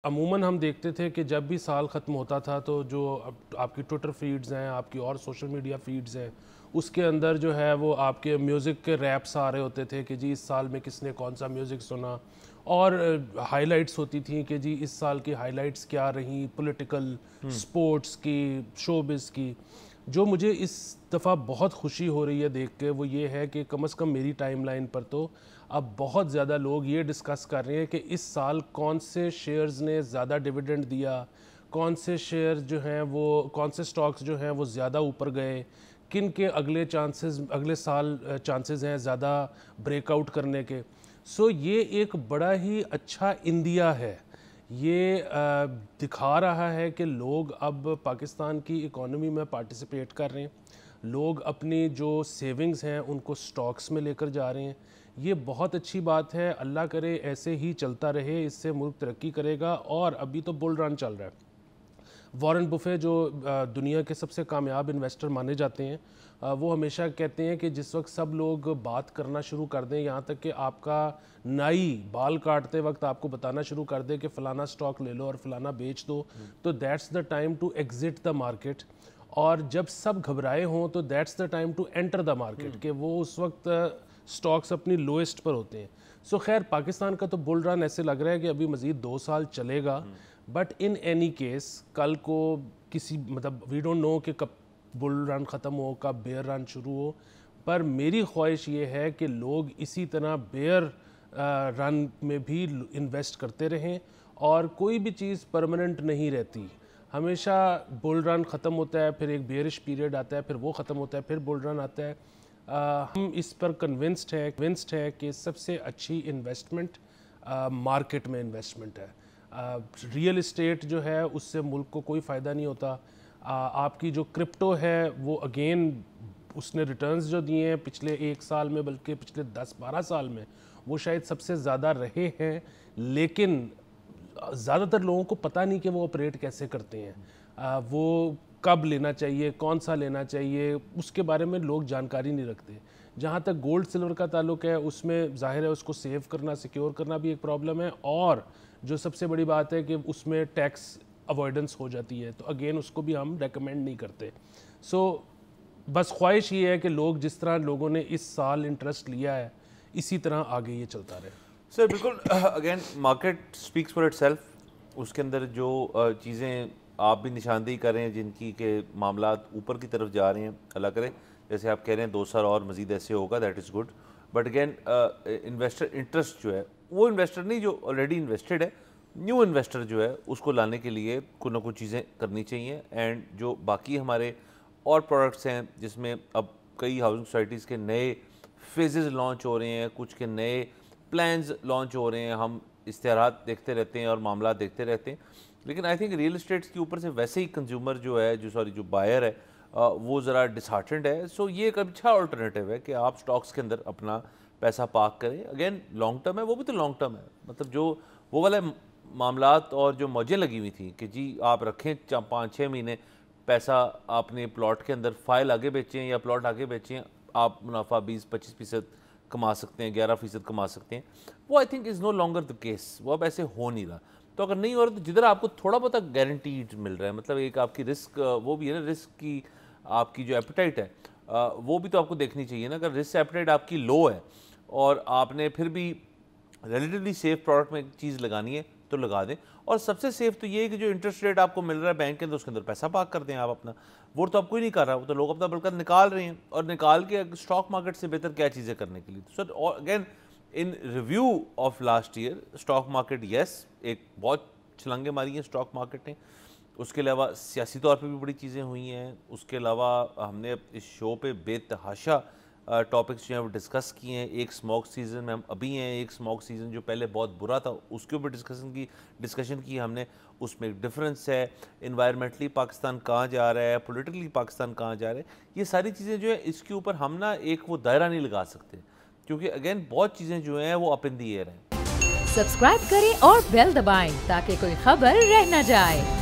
عموماً ہم دیکھتے تھے کہ جب بھی سال ختم ہوتا تھا تو جو آپ کی ٹویٹر فیڈز ہیں، آپ کی اور سوشل میڈیا فیڈز ہیں، اس کے اندر جو ہے وہ آپ کے میوزک کے ریپس آ رہے ہوتے تھے کہ جی اس سال میں کس نے کون سا میوزک سنا، اور ہائی لائٹس ہوتی تھیں کہ جی اس سال کی ہائی لائٹس کیا رہیں، پولیٹیکل، سپورٹس کی، شوبز کی۔ جو مجھے اس دفعہ بہت خوشی ہو رہی ہے دیکھ کے وہ یہ ہے کہ کم از کم میری ٹائم لائن پر تو اب بہت زیادہ لوگ یہ ڈسکس کر رہے ہیں کہ اس سال کون سے شیئرز نے زیادہ ڈیویڈنڈ دیا، کون سے شیئر جو ہیں وہ، کون سے سٹاکس جو ہیں وہ زیادہ اوپر گئے، کن کے اگلے سال چانسز ہیں زیادہ بریک آؤٹ کرنے کے۔ سو یہ ایک بڑا ہی اچھا اندیا ہے، یہ دکھا رہا ہے کہ لوگ اب پاکستان کی اکانومی میں پارٹیسپیٹ کر رہے ہیں، لوگ اپنی جو سیونگز ہیں ان کو سٹاکس میں لے کر جا رہے ہیں۔ یہ بہت اچھی بات ہے، اللہ کرے ایسے ہی چلتا رہے، اس سے ملک ترقی کرے گا۔ اور ابھی تو بل رن چل رہا ہے۔ وارن بفے جو دنیا کے سب سے کامیاب انویسٹر مانے جاتے ہیں، وہ ہمیشہ کہتے ہیں کہ جس وقت سب لوگ بات کرنا شروع کر دیں، یہاں تک کہ آپ کا نائی بال کاٹتے وقت آپ کو بتانا شروع کر دے کہ فلانا سٹاک لے لو اور فلانا بیچ دو، تو that's the time to exit the market. اور جب سب گھبرائے ہوں تو that's the time to enter the market, کہ وہ اس وقت سٹاکس اپنی لوئسٹ پر ہوتے ہیں۔ سو خیر پاکستان کا تو بل رن ایسے لگ رہا ہے کہ ابھی مزید 2 سال چلے گا، بٹ ان اینی کیس کل کو کسی وی ڈونٹ نو کہ کب بل رن ختم ہو، کب بیئر رن شروع ہو، پر میری خواہش یہ ہے کہ لوگ اسی طرح بیئر رن میں بھی انویسٹ کرتے رہیں، اور کوئی بھی چیز پرماننٹ نہیں رہتی، ہمیشہ بل رن ختم ہوتا ہے، پھر ایک بیئرش پیریڈ آتا ہے، پھر وہ ختم ہوتا ہے، پھر بل رن آتا ہے۔ ہم اس پر کنونسڈ ہے کہ سب سے اچھی انویسٹمنٹ مارکیٹ میں انویسٹمنٹ ہے۔ ریئل اسٹیٹ جو ہے اس سے ملک کو کوئی فائدہ نہیں ہوتا۔ آپ کی جو کرپٹو ہے وہ اگین اس نے ریٹرنز جو دیے ہیں پچھلے 1 سال میں، بلکہ پچھلے 10-12 سال میں، وہ شاید سب سے زیادہ رہے ہیں، لیکن زیادہ تر لوگوں کو پتہ نہیں کہ وہ آپریٹ کیسے کرتے ہیں، وہ کب لینا چاہیے، کون سا لینا چاہیے، اس کے بارے میں لوگ جانکاری نہیں رکھتے۔ جہاں تک گولڈ سلور کا تعلق ہے، اس میں ظاہر ہے اس کو سیو کرنا، سیکیور کرنا بھی ایک پرابلم ہے، اور جو سب سے بڑی بات ہے کہ اس میں ٹیکس اوائڈنس ہو جاتی ہے، تو اگین اس کو بھی ہم ریکمینڈ نہیں کرتے۔ سو بس خواہش یہ ہے کہ لوگ جس طرح لوگوں نے اس سال انٹرسٹ لیا ہے اسی طرح آگے یہ چلتا رہے۔ سر بالکل، again market speaks for itself, اس کے اندر جو چیزیں آپ بھی نشاندہی کر رہے ہیں جن کی کہ معاملات اوپر کی طرف جا رہے ہیں، اللہ کرے جیسے آپ کہہ رہے ہیں 2 سال اور مزید ایسے ہوگا، that is good. But again investor interest جو ہے، وہ انویسٹر نہیں جو آلریڈی انویسٹڈ ہے، نیو انویسٹر جو ہے اس کو لانے کے لیے کوئی نہ کوئی چیزیں کرنی چاہیے۔ اینڈ جو باقی ہمارے اور پروڈکٹس ہیں جس میں اب کئی ہاؤسنگ سوسائٹیز کے نئے فیزز لانچ ہو رہے ہیں، کچھ کے نئے پلانز لانچ ہو رہے ہیں، ہم اشتہارات دیکھتے رہتے ہیں اور معاملات دیکھتے رہتے ہیں، لیکن آئی تھنک ریئل اسٹیٹس کے اوپر سے ویسے ہی کنزیومر جو ہے، جو بائر ہے، وہ ذرا ڈسہارٹنڈ ہے۔ سو یہ ایک اچھا آلٹرنیٹیو ہے کہ آپ سٹاکس کے اندر اپنا پیسہ پارک کریں۔ اگین لانگ ٹرم ہے، وہ بھی تو لانگ ٹرم ہے، مطلب جو وہ والے معاملات اور جو موجیں لگی ہوئی تھیں کہ جی آپ رکھیں 5-6 مہینے پیسہ اپنے پلاٹ کے اندر، فائل آگے بیچیں یا پلاٹ آگے بیچیں، آپ منافع 20-25% کما سکتے ہیں، 11% کما سکتے ہیں، وہ I think is no longer the case, وہ اب ایسے ہو نہیں رہا۔ تو اگر نہیں ہو رہا تو جدھر آپ کو تھوڑا بہت گارنٹیڈ مل رہا ہے، مطلب ایک آپ کی رسک وہ بھی ہے نا، رسک کی آپ کی جو ایپیٹائٹ ہے وہ بھی تو آپ کو دیکھنی چاہیے نا۔ اگر رسک ایپیٹائٹ آپ کی لو ہے اور آپ نے پھر بھی ریلیٹیولی سیف پروڈکٹ میں چیز لگانی ہے تو لگا دیں، اور سب سے سیف تو یہ ہے کہ جو انٹرسٹ ریٹ آپ کو مل رہا ہے بینک کے اندر، اس کے اندر پیسہ پارک کر دیں آپ اپنا۔ وہ تو آپ کوئی نہیں کر رہا، وہ تو لوگ اپنا بلکہ نکال رہے ہیں، اور نکال کے اسٹاک مارکیٹ سے بہتر کیا چیزیں کرنے کے لیے۔ Sir again in review of last year stock market yes ایک بہت چھلانگیں ماری ہیں اسٹاک مارکیٹ نے، اس کے علاوہ سیاسی طور پہ بھی بڑی چیزیں ہوئی ہیں، اس کے علاوہ ہم نے اس شو پہ بے تحاشا ٹاپکس جو ہیں وہ ڈسکس کیے ہیں۔ ایک اسموک سیزن میں ہم ابھی ہیں، ایک اسموک سیزن جو پہلے بہت برا تھا اس کے اوپر ڈسکشن کی ہم نے، اس میں ایک ڈفرینس ہے، انوائرمنٹلی پاکستان کہاں جا رہا ہے، پولیٹیکلی پاکستان کہاں جا رہا ہے، یہ ساری چیزیں جو ہے اس کے اوپر ہم نا ایک وہ دائرہ نہیں لگا سکتے، کیونکہ اگین بہت چیزیں جو ہیں وہ اپ ان دی ایئر ہیں۔ سبسکرائب کریں اور بیل دبائیں تاکہ کوئی خبر رہ نہ جائے۔